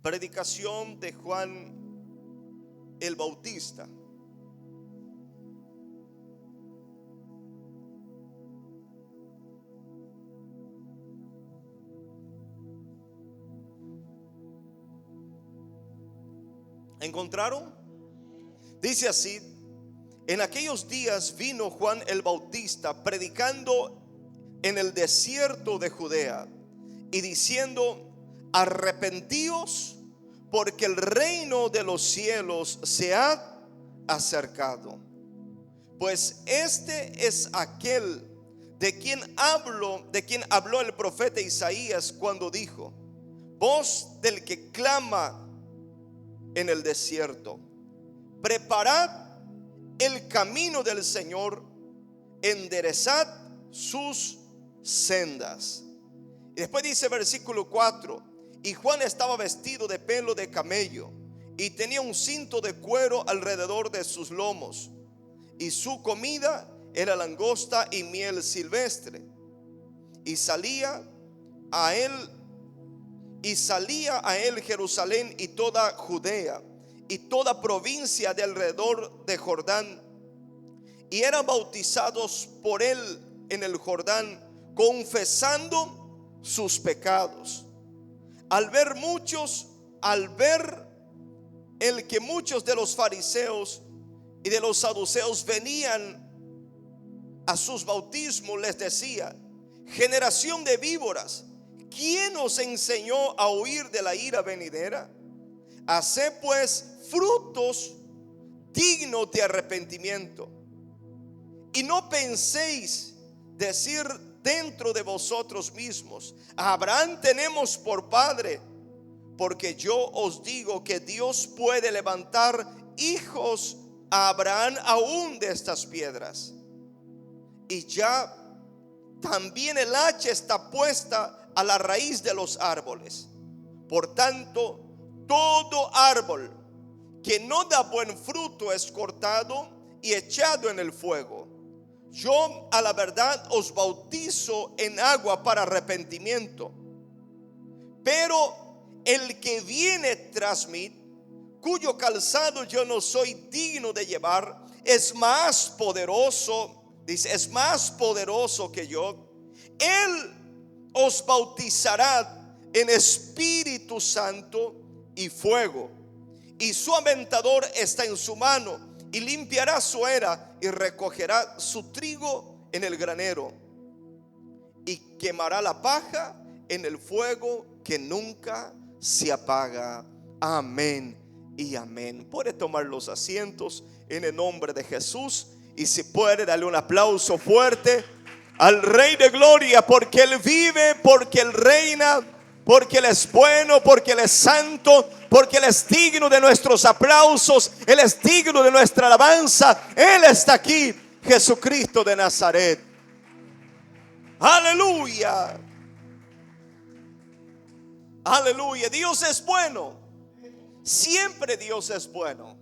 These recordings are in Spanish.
Predicación de Juan el Bautista. ¿Encontraron? Dice así: en aquellos días vino Juan el Bautista predicando en el desierto de Judea y diciendo: arrepentíos, porque el reino de los cielos se ha acercado. Pues este es aquel de quien habló el profeta Isaías cuando dijo: voz del que clama en el desierto, preparad el camino del Señor, enderezad sus sendas. Y después dice versículo 4: y Juan estaba vestido de pelo de camello y tenía un cinto de cuero alrededor de sus lomos, y su comida era langosta y miel silvestre. Y salía a él Jerusalén y toda Judea y toda provincia de alrededor de Jordán, y eran bautizados por él en el Jordán, confesando sus pecados. Al ver el que muchos de los fariseos y de los saduceos venían a sus bautismos, les decía: generación de víboras, ¿quién os enseñó a huir de la ira venidera? Haced pues frutos dignos de arrepentimiento, y no penséis decir dentro de vosotros mismos: a Abraham tenemos por padre, porque yo os digo que Dios puede levantar hijos a Abraham aún de estas piedras. Y ya también el hacha está puesta a la raíz de los árboles. Por tanto, todo árbol que no da buen fruto es cortado y echado en el fuego. Yo a la verdad os bautizo en agua para arrepentimiento, pero el que viene tras mí, cuyo calzado yo no soy digno de llevar, es más poderoso, dice, es más poderoso que yo. Él os bautizará en Espíritu Santo y fuego, y su aventador está en su mano, y limpiará su era y recogerá su trigo en el granero, y quemará la paja en el fuego que nunca se apaga. Amén y amén. Puede tomar los asientos en el nombre de Jesús, y si puede darle un aplauso fuerte al Rey de Gloria, porque Él vive, porque Él reina, porque Él es bueno, porque Él es santo, porque Él es digno de nuestros aplausos, Él es digno de nuestra alabanza. Él está aquí, Jesucristo de Nazaret. Aleluya, aleluya. Dios es bueno, siempre Dios es bueno,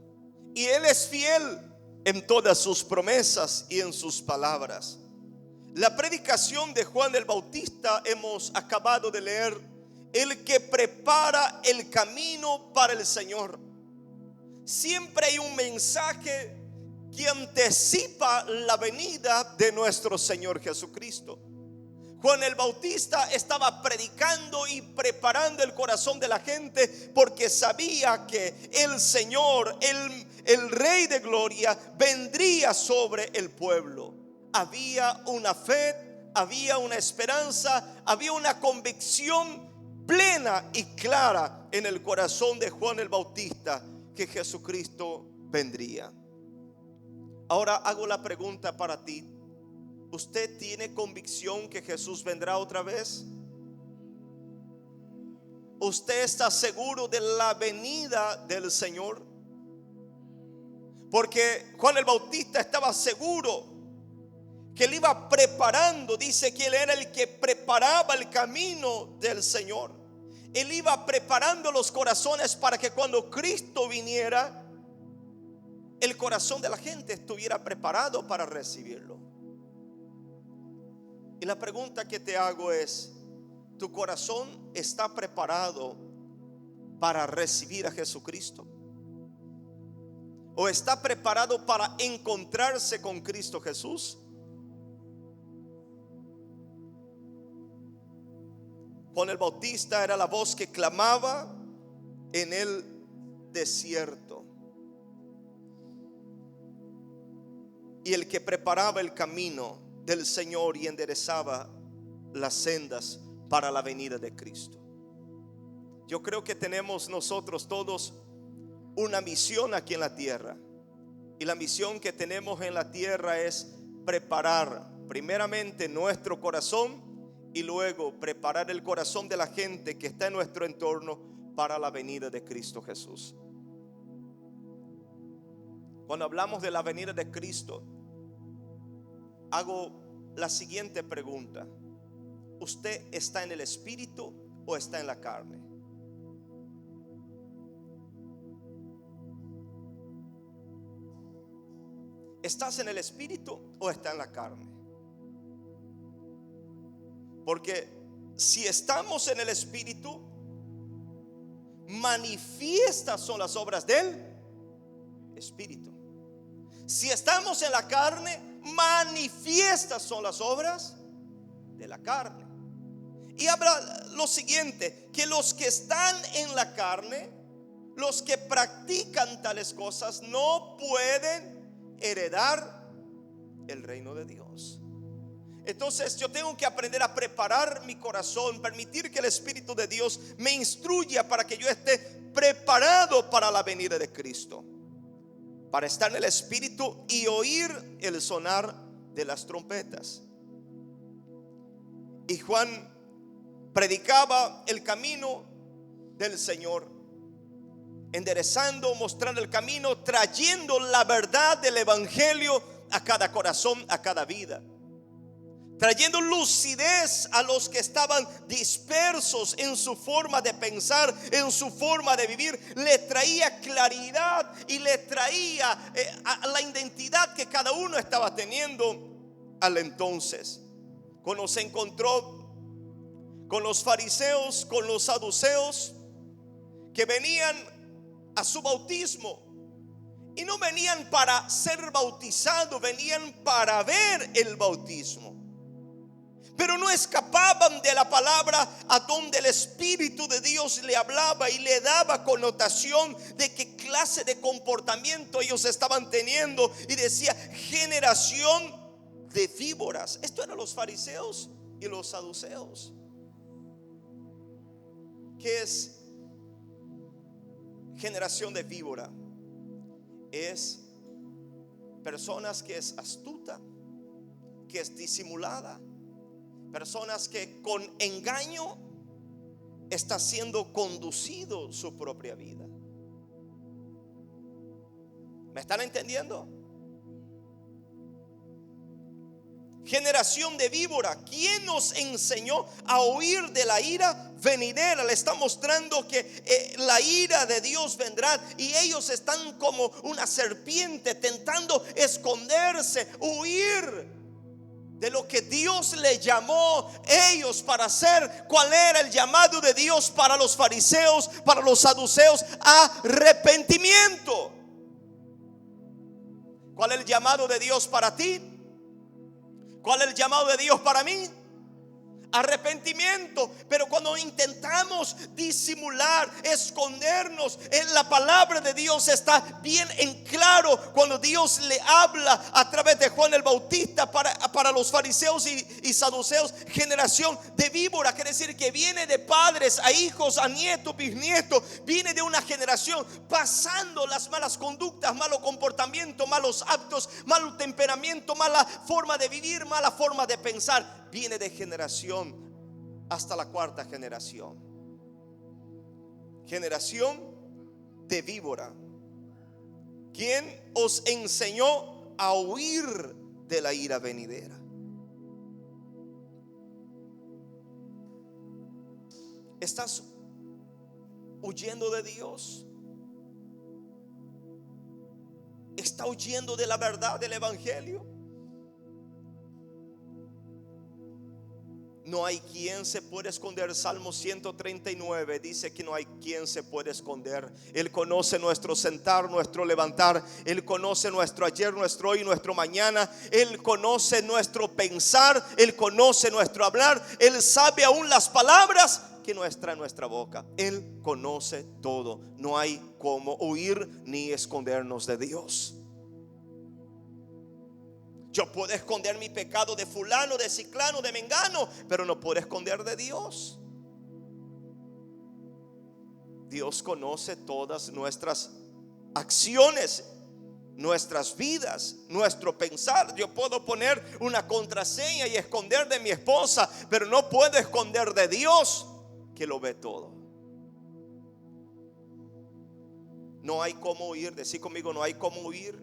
y Él es fiel en todas sus promesas y en sus palabras. La predicación de Juan el Bautista hemos acabado de leer: el que prepara el camino para el Señor. Siempre hay un mensaje que anticipa la venida de nuestro Señor Jesucristo. Juan el Bautista estaba predicando y preparando el corazón de la gente, porque sabía que el Señor, el Rey de Gloria, vendría sobre el pueblo. Había una fe, había una esperanza, había una convicción plena y clara en el corazón de Juan el Bautista que Jesucristo vendría. Ahora hago la pregunta para ti: ¿usted tiene convicción que Jesús vendrá otra vez? ¿Usted está seguro de la venida del Señor? Porque Juan el Bautista estaba seguro que Él iba preparando. Dice que Él era el que preparaba el camino del Señor. Él iba preparando los corazones para que cuando Cristo viniera, el corazón de la gente estuviera preparado para recibirlo. Y la pregunta que te hago es: ¿tu corazón está preparado para recibir a Jesucristo? ¿O está preparado para encontrarse con Cristo Jesús? Juan el Bautista era la voz que clamaba en el desierto, y el que preparaba el camino del Señor y enderezaba las sendas para la venida de Cristo. Yo creo que tenemos nosotros todos una misión aquí en la tierra, y la misión que tenemos en la tierra es preparar primeramente nuestro corazón y luego preparar el corazón de la gente que está en nuestro entorno para la venida de Cristo Jesús. Cuando hablamos de la venida de Cristo, hago la siguiente pregunta: ¿usted está en el espíritu o está en la carne? ¿Estás en el espíritu o está en la carne? Porque si estamos en el espíritu, manifiestas son las obras del espíritu. Si estamos en la carne, manifiestas son las obras de la carne. Y habla lo siguiente: que los que están en la carne, los que practican tales cosas, no pueden heredar el reino de Dios. Entonces yo tengo que aprender a preparar mi corazón, permitir que el Espíritu de Dios me instruya para que yo esté preparado para la venida de Cristo, para estar en el Espíritu y oír el sonar de las trompetas. Y Juan predicaba el camino del Señor, enderezando, mostrando el camino, trayendo la verdad del Evangelio a cada corazón, a cada vida, trayendo lucidez a los que estaban dispersos en su forma de pensar, en su forma de vivir. Le traía claridad y le traía a la identidad que cada uno estaba teniendo al entonces. Cuando se encontró con los fariseos, con los saduceos, que venían a su bautismo, y no venían para ser bautizados, venían para ver el bautismo. Pero no escapaban de la palabra a donde el Espíritu de Dios le hablaba y le daba connotación de qué clase de comportamiento ellos estaban teniendo. Y decía: generación de víboras. Esto eran los fariseos y los saduceos. ¿Qué es generación de víbora? Es personas que es astuta, que es disimulada, personas que con engaño está siendo conducido su propia vida. ¿Me están entendiendo? Generación de víbora. ¿Quién nos enseñó a huir de la ira venidera? Le está mostrando que la ira de Dios vendrá, y ellos están como una serpiente tentando esconderse, huir de lo que Dios le llamó ellos para hacer. ¿Cuál era el llamado de Dios para los fariseos, para los saduceos? Arrepentimiento. ¿Cuál es el llamado de Dios para ti? ¿Cuál es el llamado de Dios para mí? Arrepentimiento. Pero cuando intentamos disimular, escondernos, en la palabra de Dios está bien en claro. Cuando Dios le habla a través de Juan el Bautista para los fariseos y saduceos, generación de víbora, quiere decir que viene de padres a hijos, a nietos, bisnietos. Viene de una generación pasando las malas conductas, malo comportamiento, malos hábitos, mal temperamento, mala forma de vivir, mala forma de pensar. Viene de generación hasta la cuarta generación. Generación de víbora. ¿Quién os enseñó a huir de la ira venidera? ¿Estás huyendo de Dios? ¿Está huyendo de la verdad del Evangelio? No hay quien se pueda esconder. Salmo 139 dice que no hay quien se puede esconder. Él conoce nuestro sentar, nuestro levantar. Él conoce nuestro ayer, nuestro hoy, nuestro mañana. Él conoce nuestro pensar. Él conoce nuestro hablar. Él sabe aún las palabras que no está en nuestra boca. Él conoce todo. No hay cómo huir ni escondernos de Dios. Yo puedo esconder mi pecado de fulano, de ciclano, de mengano, pero no puedo esconder de Dios. Dios conoce todas nuestras acciones, nuestras vidas, nuestro pensar. Yo puedo poner una contraseña y esconder de mi esposa, pero no puedo esconder de Dios, que lo ve todo. No hay cómo huir. Decí conmigo: no hay cómo huir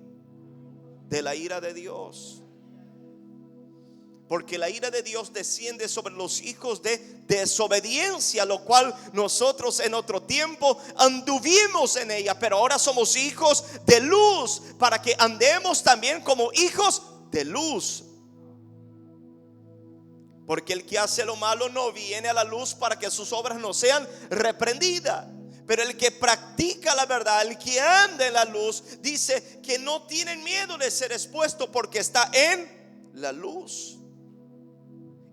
de la ira de Dios. Porque la ira de Dios desciende sobre los hijos de desobediencia, lo cual nosotros en otro tiempo anduvimos en ella, pero ahora somos hijos de luz, para que andemos también como hijos de luz. Porque el que hace lo malo no viene a la luz para que sus obras no sean reprendidas. Pero el que practica la verdad, el que anda en la luz, dice que no tienen miedo de ser expuesto porque está en la luz.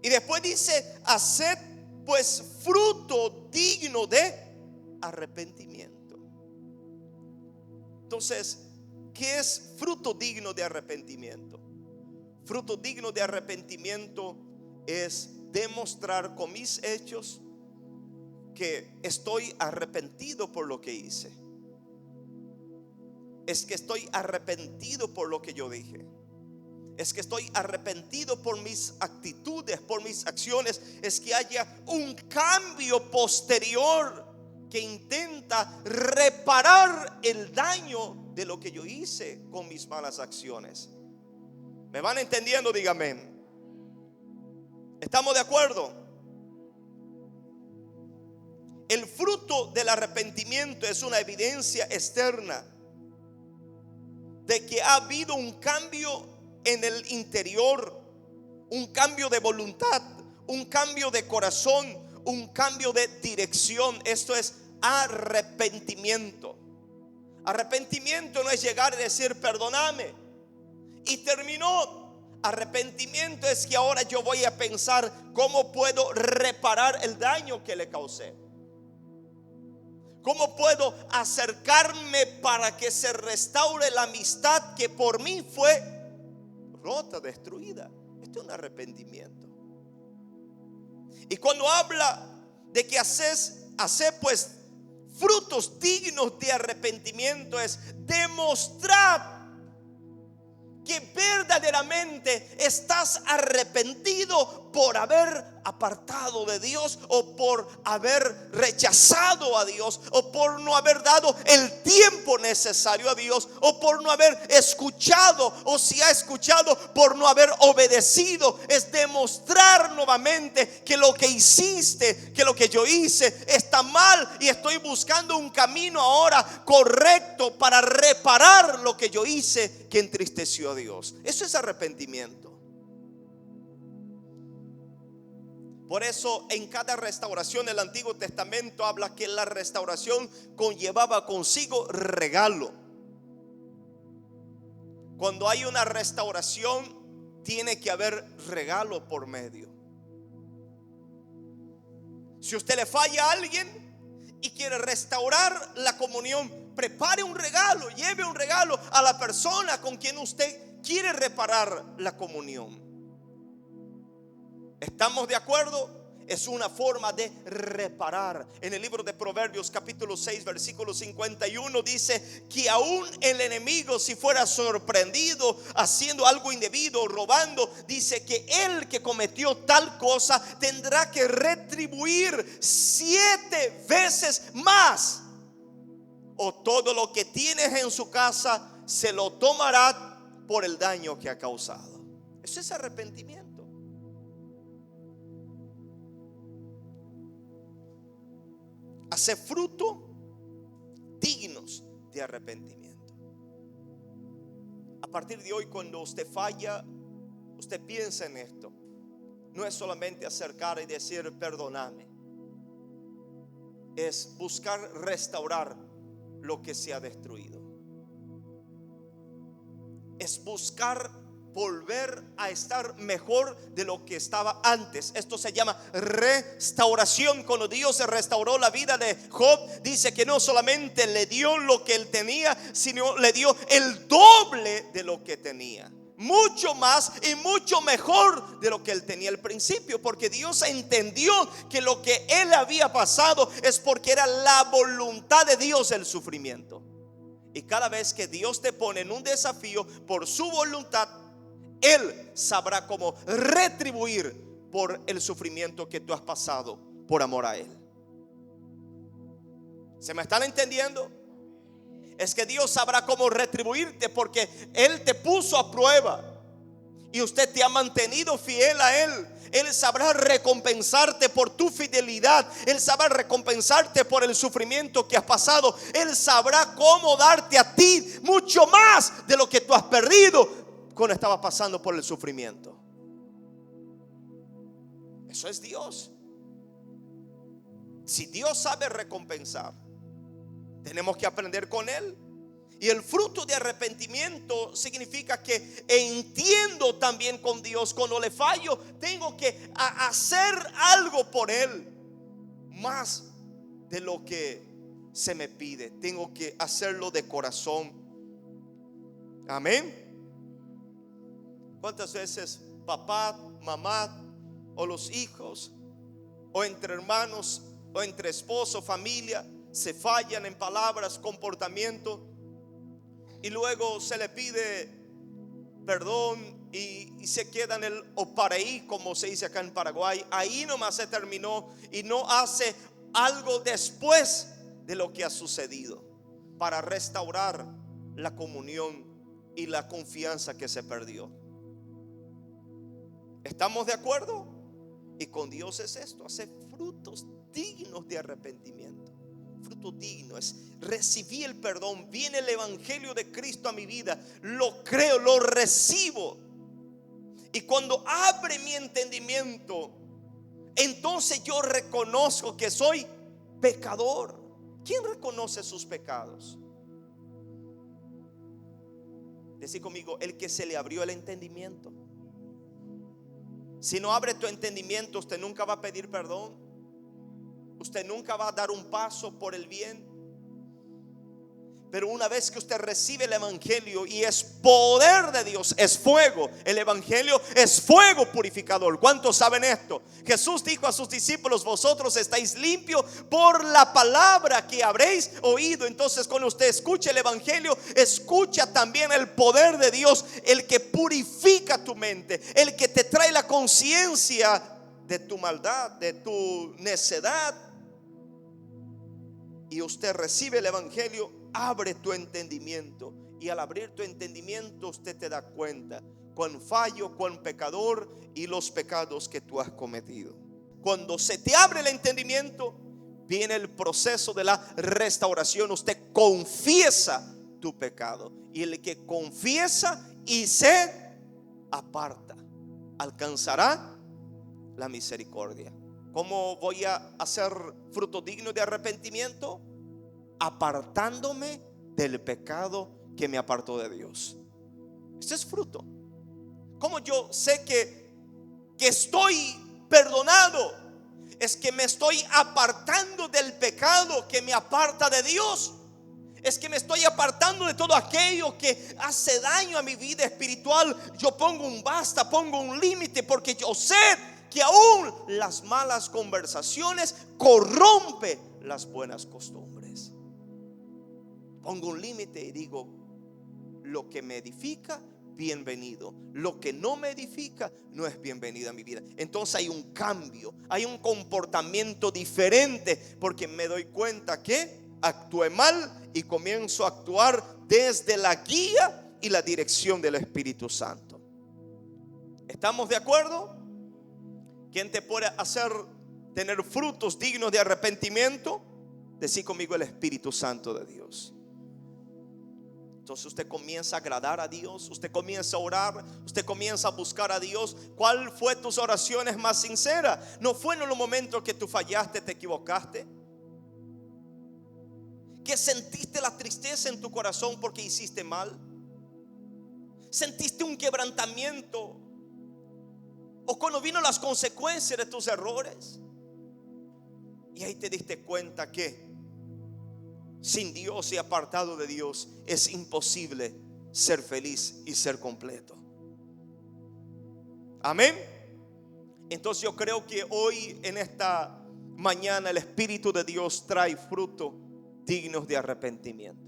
Y después dice: haced pues fruto digno de arrepentimiento. Entonces, ¿qué es fruto digno de arrepentimiento? Fruto digno de arrepentimiento es demostrar con mis hechos que estoy arrepentido por lo que hice. Es que estoy arrepentido por lo que yo dije. Es que estoy arrepentido por mis actitudes, por mis acciones. Es que haya un cambio posterior que intenta reparar el daño de lo que yo hice con mis malas acciones. ¿Me van entendiendo? Dígame. ¿Estamos de acuerdo? El fruto del arrepentimiento es una evidencia externa de que ha habido un cambio en el interior, un cambio de voluntad, un cambio de corazón, un cambio de dirección. Esto es arrepentimiento. Arrepentimiento no es llegar y decir perdóname y terminó. Arrepentimiento es que ahora yo voy a pensar cómo puedo reparar el daño que le causé. ¿Cómo puedo acercarme para que se restaure la amistad que por mí fue rota, destruida? Esto es un arrepentimiento. Y cuando habla de que hacer pues frutos dignos de arrepentimiento, es demostrar que verdaderamente estás arrepentido por haber apartado de Dios, o por haber rechazado a Dios, o por no haber dado el tiempo necesario a Dios, o por no haber escuchado, o si ha escuchado, por no haber obedecido. Es demostrar nuevamente que lo que hiciste, que lo que yo hice está mal, y estoy buscando un camino ahora correcto para reparar lo que yo hice que entristeció a Dios. Eso es arrepentimiento. Por eso en cada restauración del Antiguo Testamento habla que la restauración conllevaba consigo regalo. Cuando hay una restauración, tiene que haber regalo por medio. Si usted le falla a alguien y quiere restaurar la comunión, prepare un regalo, lleve un regalo a la persona con quien usted quiere reparar la comunión. ¿Estamos de acuerdo? Es una forma de reparar. En el libro de Proverbios capítulo 6 versículo 51 dice que aún el enemigo, si fuera sorprendido haciendo algo indebido, robando, dice que el que cometió tal cosa tendrá que retribuir 7 veces más, o todo lo que tienes en su casa se lo tomará por el daño que ha causado. Eso es arrepentimiento. Hace fruto dignos de arrepentimiento. A partir de hoy, cuando usted falla, usted piensa en esto. no es solamente acercar y decir perdóname. Es buscar restaurar lo que se ha destruido. Es buscar volver a estar mejor de lo que estaba antes. Esto se llama restauración. Cuando Dios se restauró la vida de Job, dice que no solamente le dio lo que él tenía, sino le dio el doble de lo que tenía. Mucho más y mucho mejor de lo que él tenía al principio, porque Dios entendió que lo que él había pasado es porque era la voluntad de Dios el sufrimiento. Y cada vez que Dios te pone en un desafío por su voluntad, Él sabrá cómo retribuir por el sufrimiento que tú has pasado por amor a Él. ¿Se me están entendiendo? Es que Dios sabrá cómo retribuirte porque Él te puso a prueba y usted te ha mantenido fiel a Él. Él sabrá recompensarte por tu fidelidad. Él sabrá recompensarte por el sufrimiento que has pasado. Él sabrá cómo darte a ti mucho más de lo que tú has perdido cuando estabas pasando por el sufrimiento. Eso es Dios. Si Dios sabe recompensar, tenemos que aprender con Él. Y el fruto de arrepentimiento significa que entiendo también con Dios. Cuando le fallo, tengo que hacer algo por Él más de lo que se me pide. Tengo que hacerlo de corazón. Amén. ¿Cuántas veces papá, mamá o los hijos o entre hermanos o entre esposo, familia se fallan en palabras, comportamiento, y luego se le pide perdón y se queda en el opareí, como se dice acá en Paraguay? Ahí nomás se terminó y no hace algo después de lo que ha sucedido para restaurar la comunión y la confianza que se perdió. ¿Estamos de acuerdo? Y con Dios es esto: hacer frutos dignos de arrepentimiento. Fruto digno es recibí el perdón, viene el evangelio de Cristo a mi vida, lo creo, lo recibo, y cuando abre mi entendimiento, entonces yo reconozco que soy pecador. ¿Quién reconoce sus pecados? Decí conmigo: el que se le abrió el entendimiento. Si no abre tu entendimiento, usted nunca va a pedir perdón. Usted nunca va a dar un paso por el bien. Pero una vez que usted recibe el evangelio, y es poder de Dios, es fuego. El evangelio es fuego purificador. ¿Cuántos saben esto? Jesús dijo a sus discípulos: vosotros estáis limpios por la palabra que habréis oído. Entonces, cuando usted escucha el evangelio, escucha también el poder de Dios, el que purifica tu mente, el que te trae la conciencia de tu maldad, de tu necedad. Y usted recibe el evangelio, abre tu entendimiento, y al abrir tu entendimiento usted te da cuenta cuán fallo, cuán pecador y los pecados que tú has cometido. Cuando se te abre el entendimiento, viene el proceso de la restauración. Usted confiesa tu pecado, y el que confiesa y se aparta alcanzará la misericordia. ¿Cómo voy a hacer fruto digno de arrepentimiento? Apartándome del pecado que me apartó de Dios. Este es fruto. ¿Cómo yo sé que estoy perdonado? Es que me estoy apartando del pecado que me aparta de Dios. Es que me estoy apartando de todo aquello que hace daño a mi vida espiritual. Yo pongo un basta, pongo un límite, porque yo sé que aún las malas conversaciones corrompen las buenas costumbres. Pongo un límite y digo: lo que me edifica, bienvenido. Lo que no me edifica, no es bienvenido a mi vida. Entonces hay un cambio, hay un comportamiento diferente, porque me doy cuenta que actué mal y comienzo a actuar desde la guía y la dirección del Espíritu Santo. ¿Estamos de acuerdo? ¿Quién te puede hacer tener frutos dignos de arrepentimiento? Decí conmigo: el Espíritu Santo de Dios. Entonces usted comienza a agradar a Dios, usted comienza a orar, usted comienza a buscar a Dios. ¿Cuál fue tus oraciones más sinceras? ¿No fue en los momentos que tú fallaste, te equivocaste? ¿Que sentiste la tristeza en tu corazón porque hiciste mal? ¿Sentiste un quebrantamiento? ¿O cuando vino las consecuencias de tus errores? Y ahí te diste cuenta que sin Dios y apartado de Dios es imposible ser feliz y ser completo. Amén. Entonces yo creo que hoy en esta mañana el Espíritu de Dios trae fruto dignos de arrepentimiento.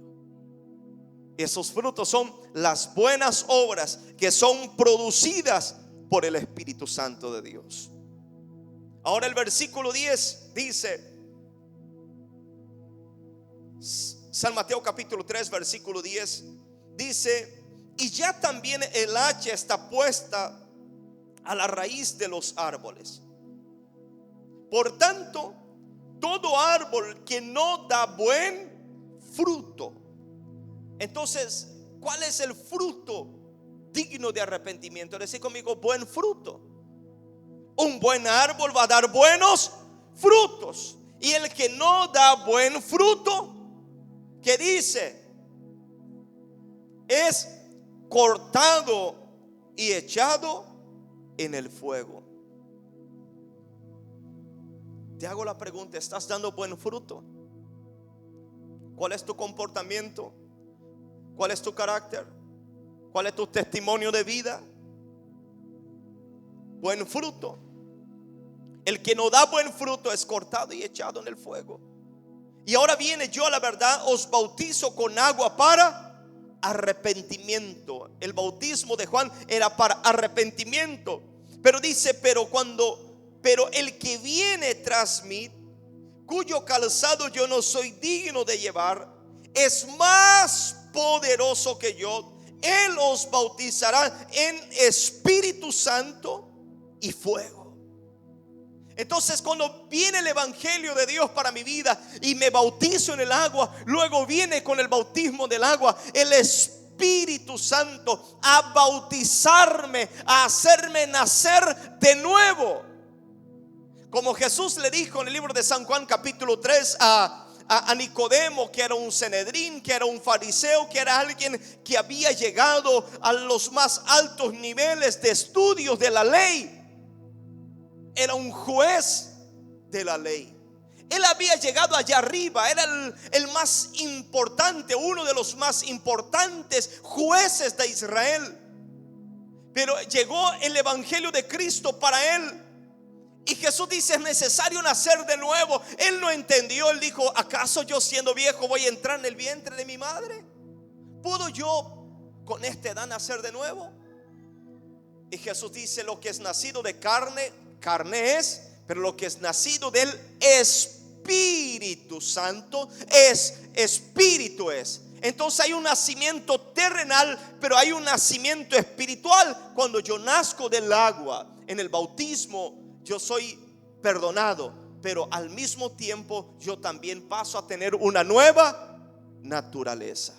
Esos frutos son las buenas obras que son producidas por el Espíritu Santo de Dios. Ahora el versículo 10 dice, San Mateo capítulo 3 versículo 10 dice: y ya también el hacha está puesta a la raíz de los árboles. Por tanto, todo árbol que no da buen fruto. Entonces, ¿cuál es el fruto digno de arrepentimiento? Decir conmigo, buen fruto. Un buen árbol va a dar buenos frutos. Y el que no da buen fruto, ¿qué dice? Es cortado y echado en el fuego. Te hago la pregunta, ¿estás dando buen fruto? ¿Cuál es tu comportamiento? ¿Cuál es tu carácter? ¿Cuál es tu testimonio de vida? Buen fruto. El que no da buen fruto es cortado y echado en el fuego. Y ahora viene: yo a la verdad os bautizo con agua para arrepentimiento. El bautismo de Juan era para arrepentimiento. Pero dice, pero el que viene tras mí, cuyo calzado yo no soy digno de llevar, es más poderoso que yo. Él os bautizará en Espíritu Santo y fuego. Entonces, cuando viene el evangelio de Dios para mi vida y me bautizo en el agua, luego viene con el bautismo del agua el Espíritu Santo a bautizarme, a hacerme nacer de nuevo. Como Jesús le dijo en el libro de San Juan capítulo 3 a Nicodemo, que era un Sanedrín, que era un fariseo, que era alguien que había llegado a los más altos niveles de estudios de la ley. Era un juez de la ley. Él había llegado allá arriba, era el más importante, uno de los más importantes jueces de Israel. Pero llegó el evangelio de Cristo para él. Y Jesús dice: es necesario nacer de nuevo. Él no entendió. Él dijo: ¿acaso yo siendo viejo voy a entrar en el vientre de mi madre? ¿Puedo yo con esta edad nacer de nuevo? Y Jesús dice: lo que es nacido de carne, carne es, pero lo que es nacido del Espíritu Santo es espíritu es. Entonces hay un nacimiento terrenal, pero hay un nacimiento espiritual. Cuando yo nazco del agua en el bautismo, yo soy perdonado, pero al mismo tiempo yo también paso a tener una nueva naturaleza.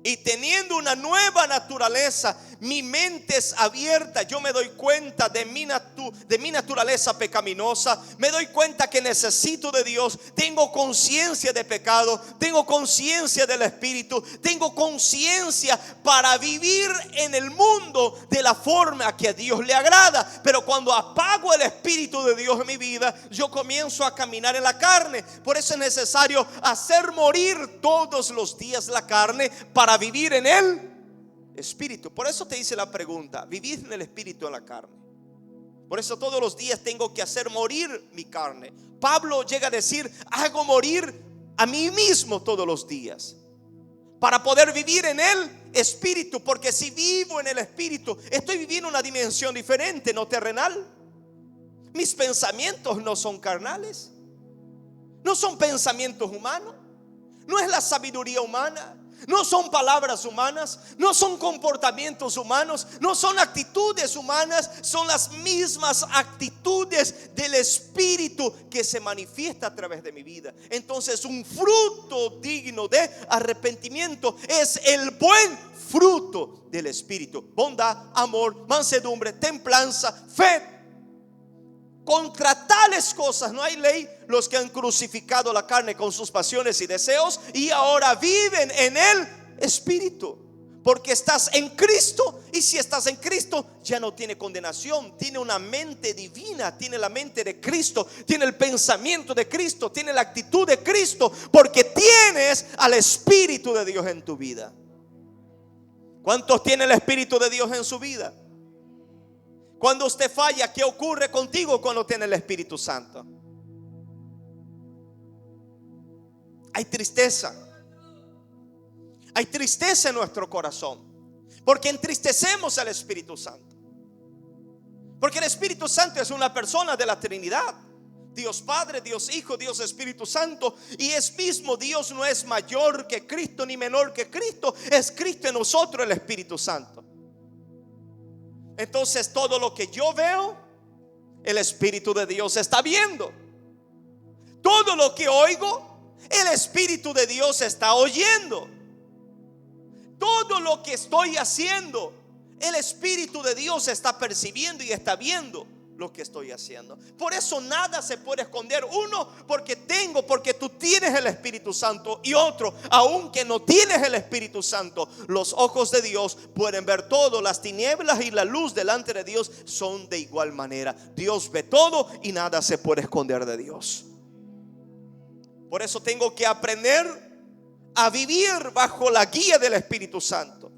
Y teniendo una nueva naturaleza, mi mente es abierta. Yo me doy cuenta de mi naturaleza pecaminosa. Me doy cuenta que necesito de Dios. Tengo conciencia de pecado. Tengo conciencia del Espíritu. Tengo conciencia para vivir en el mundo de la forma que a Dios le agrada. Pero cuando apago el Espíritu de Dios en mi vida, yo comienzo a caminar en la carne. Por eso es necesario hacer morir todos los días la carne para vivir en el Espíritu. Por eso te hice la pregunta: ¿vivir en el Espíritu o en la carne? Por eso todos los días tengo que hacer morir mi carne. Pablo llega a decir: hago morir a mí mismo todos los días para poder vivir en el Espíritu. Porque si vivo en el Espíritu, estoy viviendo una dimensión diferente, no terrenal. Mis pensamientos no son carnales, no son pensamientos humanos, no es la sabiduría humana, No son palabras humanas, no son comportamientos humanos, no son actitudes humanas, son las mismas actitudes del Espíritu que se manifiesta a través de mi vida. Entonces, un fruto digno de arrepentimiento es el buen fruto del Espíritu: bondad, amor, mansedumbre, templanza, fe. Contra tales cosas no hay ley. Los que han crucificado la carne con sus pasiones y deseos y ahora viven en el Espíritu, porque estás en Cristo. Y si estás en Cristo, ya no tiene condenación. Tiene una mente divina, tiene la mente de Cristo, tiene el pensamiento de Cristo, tiene la actitud de Cristo, porque tienes al Espíritu de Dios en tu vida. ¿Cuántos tienen el Espíritu de Dios en su vida? Cuando usted falla, ¿qué ocurre contigo cuando tiene el Espíritu Santo? Hay tristeza. Hay tristeza en nuestro corazón, porque entristecemos al Espíritu Santo. Porque el Espíritu Santo es una persona de la Trinidad: Dios Padre, Dios Hijo, Dios Espíritu Santo. Y es mismo Dios, no es mayor que Cristo ni menor que Cristo. Es Cristo en nosotros, el Espíritu Santo. Entonces, todo lo que yo veo, el Espíritu de Dios está viendo. Todo lo que oigo, el Espíritu de Dios está oyendo. Todo lo que estoy haciendo, el Espíritu de Dios está percibiendo y está viendo lo que estoy haciendo. Por eso nada se puede esconder. Uno, porque tú tienes el Espíritu Santo. Y otro, aunque no tienes el Espíritu Santo, los ojos de Dios pueden ver todo. Las tinieblas y la luz delante de Dios son de igual manera. Dios ve todo y nada se puede esconder de Dios. Por eso tengo que aprender a vivir bajo la guía del Espíritu Santo,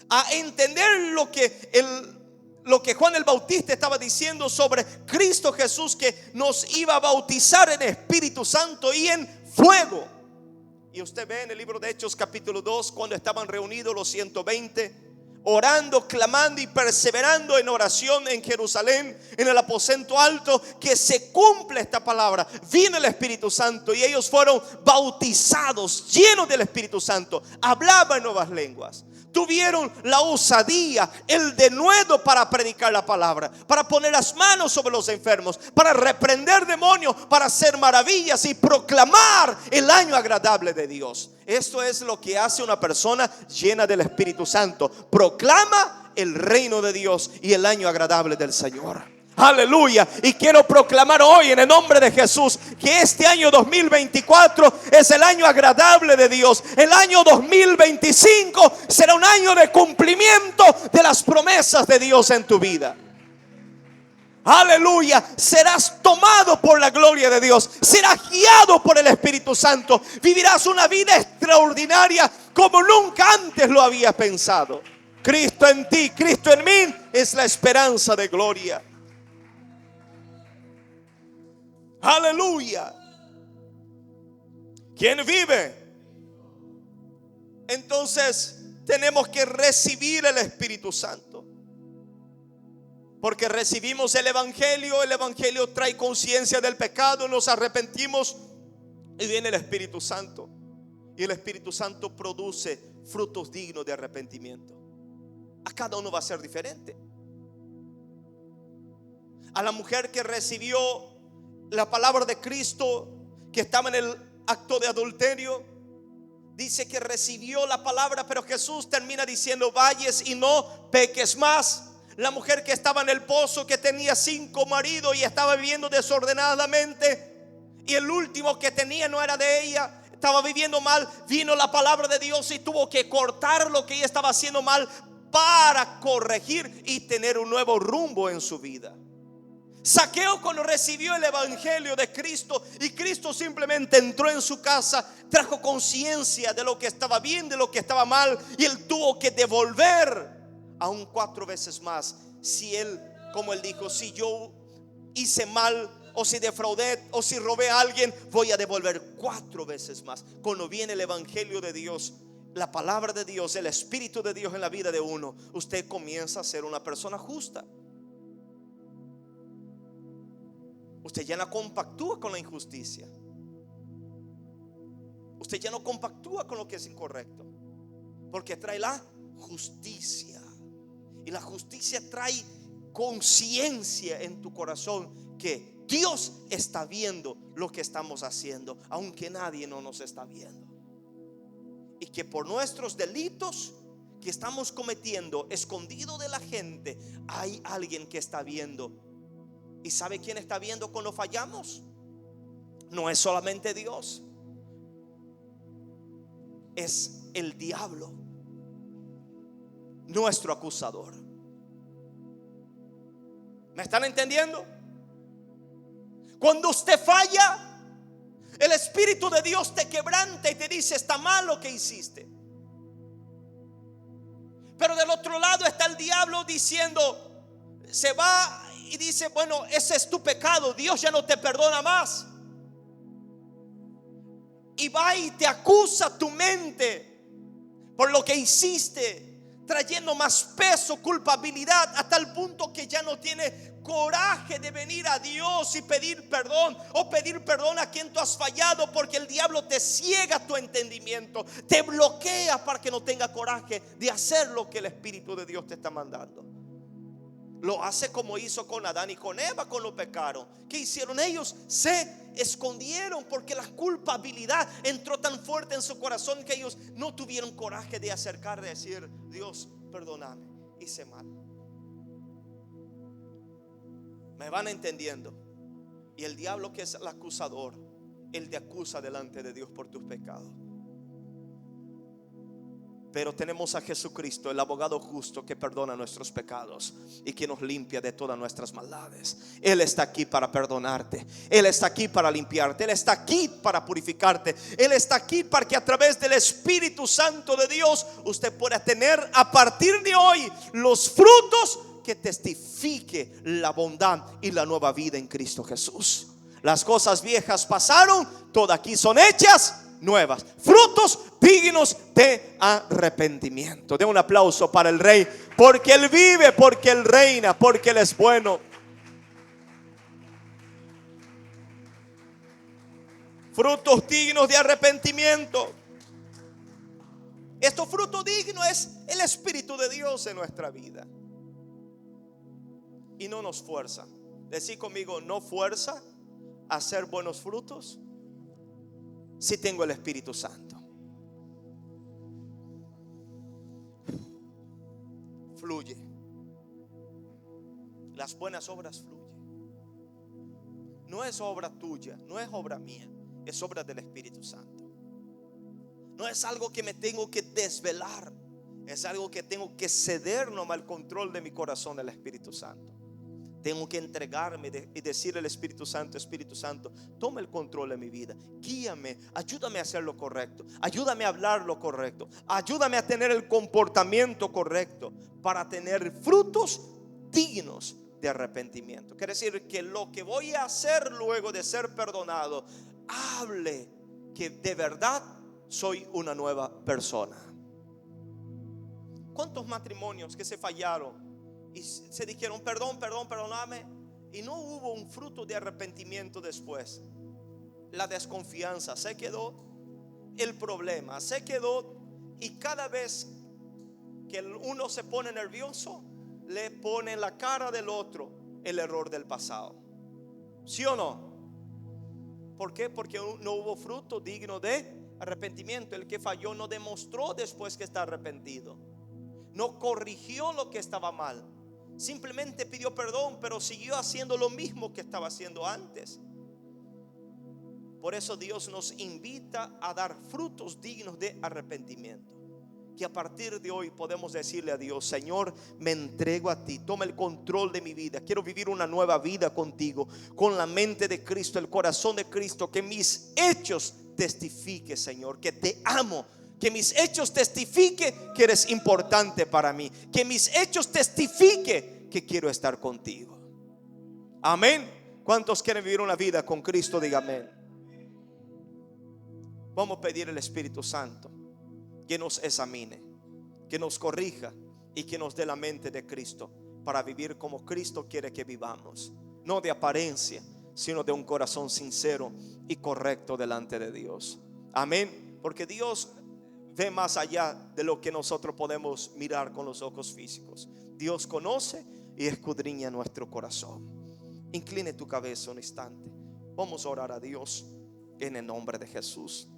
a entender lo que Juan el Bautista estaba diciendo sobre Cristo Jesús, que nos iba a bautizar en Espíritu Santo y en fuego. Y usted ve en el libro de Hechos capítulo 2, cuando estaban reunidos los 120, orando, clamando y perseverando en oración en Jerusalén, en el aposento alto, que se cumple esta palabra. Vino el Espíritu Santo y ellos fueron bautizados, llenos del Espíritu Santo. Hablaban nuevas lenguas. Tuvieron la osadía, el denuedo para predicar la palabra, para poner las manos sobre los enfermos, para reprender demonios, para hacer maravillas y proclamar el año agradable de Dios. Esto es lo que hace una persona llena del Espíritu Santo: proclama el reino de Dios y el año agradable del Señor. Aleluya. Y quiero proclamar hoy en el nombre de Jesús que este año 2024 es el año agradable de Dios. El año 2025 será un año de cumplimiento de las promesas de Dios en tu vida. Aleluya. Serás tomado por la gloria de Dios. Serás guiado por el Espíritu Santo. Vivirás una vida extraordinaria como nunca antes lo había pensado. Cristo en ti, Cristo en mí es la esperanza de gloria. Aleluya. ¿Quién vive? Entonces tenemos que recibir el Espíritu Santo, porque recibimos el Evangelio. El Evangelio trae conciencia del pecado, nos arrepentimos y viene el Espíritu Santo. Y el Espíritu Santo produce frutos dignos de arrepentimiento. A cada uno va a ser diferente. A la mujer que recibió la palabra de Cristo, que estaba en el acto de adulterio, dice que recibió la palabra, pero Jesús termina diciendo: vayas y no peques más. La mujer que estaba en el pozo, que tenía 5 maridos y estaba viviendo desordenadamente, y el último que tenía no era de ella, estaba viviendo mal. Vino la palabra de Dios y tuvo que cortar lo que ella estaba haciendo mal para corregir y tener un nuevo rumbo en su vida. Saqueo, cuando recibió el Evangelio de Cristo y Cristo simplemente entró en su casa, trajo conciencia de lo que estaba bien, de lo que estaba mal, y él tuvo que devolver aún 4 veces más. Si él, como él dijo, si yo hice mal, o si defraudé, o si robé a alguien, voy a devolver 4 veces más. Cuando viene el Evangelio de Dios, la palabra de Dios, el Espíritu de Dios en la vida de uno, usted comienza a ser una persona justa. Usted ya no compactúa con la injusticia. Usted ya no compactúa con lo que es incorrecto. Porque trae la justicia. Y la justicia trae conciencia en tu corazón que Dios está viendo lo que estamos haciendo, aunque nadie no nos está viendo. Y que por nuestros delitos que estamos cometiendo escondido de la gente, hay alguien que está viendo. ¿Y sabe quién está viendo cuando fallamos? No es solamente Dios, es el diablo, nuestro acusador. ¿Me están entendiendo? Cuando usted falla, el Espíritu de Dios te quebranta y te dice: está mal lo que hiciste. Pero del otro lado está el diablo diciendo, se va y dice: bueno, ese es tu pecado, Dios ya no te perdona más. Y va y te acusa tu mente por lo que hiciste, trayendo más peso, culpabilidad, a tal punto que ya no tiene coraje de venir a Dios y pedir perdón, o pedir perdón a quien tú has fallado, porque el diablo te ciega tu entendimiento, te bloquea para que no tenga coraje de hacer lo que el Espíritu de Dios te está mandando. Lo hace como hizo con Adán y con Eva cuando pecaron. ¿Qué hicieron ellos? Se escondieron porque la culpabilidad entró tan fuerte en su corazón que ellos no tuvieron coraje de acercar, de decir: Dios, perdóname, hice mal. ¿Me van entendiendo? Y el diablo, que es el acusador, él te acusa delante de Dios por tus pecados. Pero tenemos a Jesucristo, el abogado justo, que perdona nuestros pecados y que nos limpia de todas nuestras maldades. Él está aquí para perdonarte, Él está aquí para limpiarte, Él está aquí para purificarte, Él está aquí para que a través del Espíritu Santo de Dios usted pueda tener a partir de hoy los frutos que testifique la bondad y la nueva vida en Cristo Jesús. Las cosas viejas pasaron, todas aquí son hechas nuevas. Frutos dignos de arrepentimiento. Den un aplauso para el Rey, porque Él vive, porque Él reina, porque Él es bueno. Frutos dignos de arrepentimiento. Estos frutos dignos es el Espíritu de Dios en nuestra vida. Y no nos fuerza. Decí conmigo: no fuerza a hacer buenos frutos si tengo el Espíritu Santo. Fluye. Las buenas obras fluyen. No es obra tuya, no es obra mía, es obra del Espíritu Santo. No es algo que me tengo que desvelar, es algo que tengo que ceder nomás al control de mi corazón al Espíritu Santo. Tengo que entregarme y decirle al Espíritu Santo: Espíritu Santo, toma el control de mi vida, guíame, ayúdame a hacer lo correcto, ayúdame a hablar lo correcto, ayúdame a tener el comportamiento correcto para tener frutos dignos de arrepentimiento. Quiere decir que lo que voy a hacer luego de ser perdonado hable que de verdad soy una nueva persona. ¿Cuántos matrimonios que se fallaron y se dijeron: perdón, perdóname, y no hubo un fruto de arrepentimiento después? La desconfianza se quedó, el problema se quedó, y cada vez que uno se pone nervioso, le pone en la cara del otro el error del pasado. ¿Sí o no? ¿Por qué? Porque no hubo fruto digno de arrepentimiento. El que falló no demostró después que está arrepentido, no corrigió lo que estaba mal, simplemente pidió perdón, pero siguió haciendo lo mismo que estaba haciendo antes. Por eso Dios nos invita a dar frutos dignos de arrepentimiento. Que a partir de hoy podemos decirle a Dios: Señor, me entrego a ti, toma el control de mi vida. Quiero vivir una nueva vida contigo, con la mente de Cristo, el corazón de Cristo. Que mis hechos testifique, Señor, que te amo. Que mis hechos testifique que eres importante para mí. Que mis hechos testifique que quiero estar contigo. Amén. ¿Cuántos quieren vivir una vida con Cristo? Diga amén. Vamos a pedir al Espíritu Santo que nos examine, que nos corrija y que nos dé la mente de Cristo para vivir como Cristo quiere que vivamos. No de apariencia, sino de un corazón sincero y correcto delante de Dios. Amén. Porque Dios ve más allá de lo que nosotros podemos mirar con los ojos físicos. Dios conoce y escudriña nuestro corazón. Incline tu cabeza un instante. Vamos a orar a Dios en el nombre de Jesús.